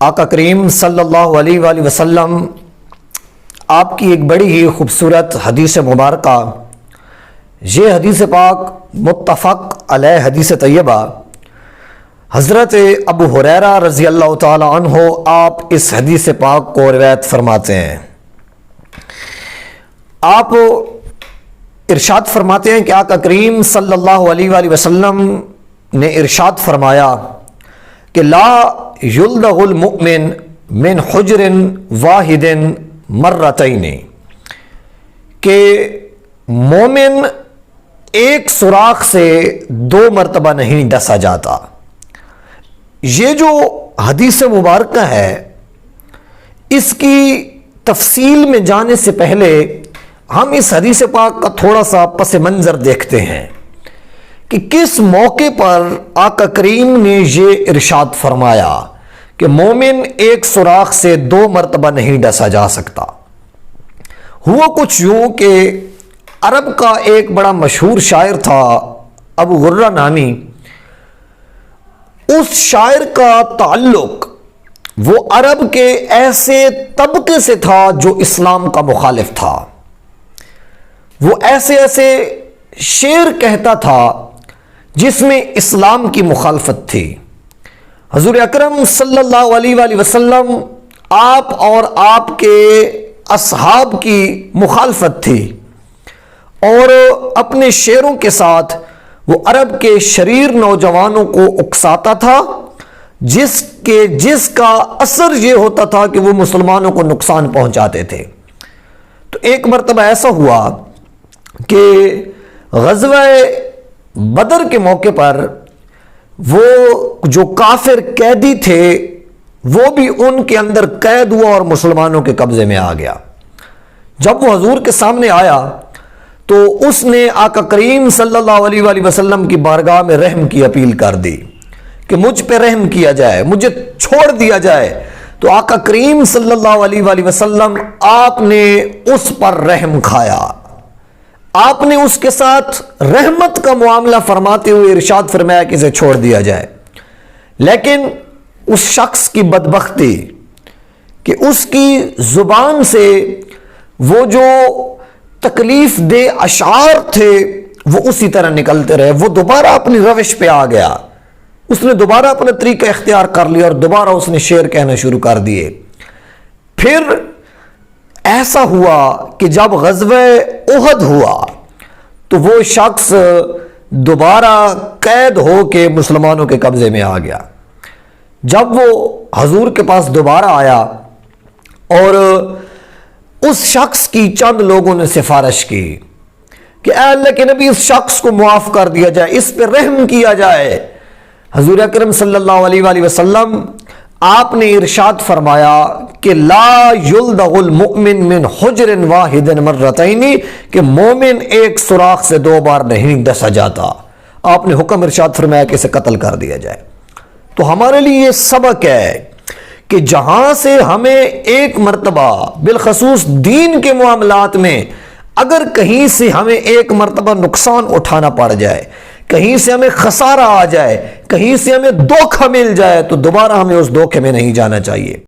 آقا کریم صلی اللہ علیہ وآلہ وسلم آپ کی ایک بڑی ہی خوبصورت حدیث مبارکہ، یہ حدیث پاک متفق علیہ حدیث طیبہ، حضرت ابو ہریرہ رضی اللہ تعالی عنہ آپ اس حدیث پاک کو روایت فرماتے ہیں۔ آپ ارشاد فرماتے ہیں کہ آقا کریم صلی اللہ علیہ وآلہ وسلم نے ارشاد فرمایا کہ لا یلدغ المؤمن من حجر واحد مرتین، کہ مومن ایک سوراخ سے 2 مرتبہ نہیں ڈسا جاتا۔ یہ جو حدیث مبارکہ ہے، اس کی تفصیل میں جانے سے پہلے ہم اس حدیث پاک کا تھوڑا سا پس منظر دیکھتے ہیں کہ کس موقع پر آقا کریم نے یہ ارشاد فرمایا کہ مومن ایک سوراخ سے 2 مرتبہ نہیں ڈسا جا سکتا۔ ہوا کچھ یوں کہ عرب کا ایک بڑا مشہور شاعر تھا ابو غرہ نامی، اس شاعر کا تعلق وہ عرب کے ایسے طبقے سے تھا جو اسلام کا مخالف تھا۔ وہ ایسے شعر کہتا تھا جس میں اسلام کی مخالفت تھی۔ حضور اکرم صلی اللہ علیہ وآلہ وسلم آپ اور آپ کے اصحاب کی مخالفت تھی، اور اپنے شعروں کے ساتھ وہ عرب کے شریر نوجوانوں کو اکساتا تھا، جس کا اثر یہ ہوتا تھا کہ وہ مسلمانوں کو نقصان پہنچاتے تھے۔ تو ایک مرتبہ ایسا ہوا کہ غزوہ بدر کے موقع پر وہ جو کافر قیدی تھے وہ بھی ان کے اندر قید ہوا اور مسلمانوں کے قبضے میں آ گیا۔ جب وہ حضور کے سامنے آیا تو اس نے آقا کریم صلی اللہ علیہ وآلہ وسلم کی بارگاہ میں رحم کی اپیل کر دی کہ مجھ پہ رحم کیا جائے، مجھے چھوڑ دیا جائے۔ تو آقا کریم صلی اللہ علیہ وآلہ وسلم آپ نے اس پر رحم کھایا، آپ نے اس کے ساتھ رحمت کا معاملہ فرماتے ہوئے ارشاد فرمایا کہ اسے چھوڑ دیا جائے۔ لیکن اس شخص کی بدبختی کہ اس کی زبان سے وہ جو تکلیف دہ اشعار تھے وہ اسی طرح نکلتے رہے۔ وہ دوبارہ اپنی روش پہ آ گیا، اس نے دوبارہ اپنا طریقہ اختیار کر لیا اور دوبارہ اس نے شعر کہنا شروع کر دیے۔ پھر ایسا ہوا کہ جب غزوہ احد ہوا تو وہ شخص دوبارہ قید ہو کے مسلمانوں کے قبضے میں آ گیا۔ جب وہ حضور کے پاس دوبارہ آیا اور اس شخص کی چند لوگوں نے سفارش کی کہ اے اللہ کے نبی، اس شخص کو معاف کر دیا جائے، اس پہ رحم کیا جائے۔ حضور اکرم صلی اللہ علیہ وآلہ وسلم آپ نے ارشاد فرمایا کہ لا یلدغ المؤمن من حجر واحد مرتین، کہ مومن ایک سوراخ سے 2 بار نہیں ڈسا جاتا۔ آپ نے حکم ارشاد فرمایا کہ اسے قتل کر دیا جائے۔ تو ہمارے لیے یہ سبق ہے کہ جہاں سے ہمیں ایک مرتبہ بالخصوص دین کے معاملات میں اگر کہیں سے ہمیں ایک مرتبہ نقصان اٹھانا پڑ جائے، کہیں سے ہمیں خسارہ آ جائے، کہیں سے ہمیں دھوکہ مل جائے، تو دوبارہ ہمیں اس دھوکے میں نہیں جانا چاہیے۔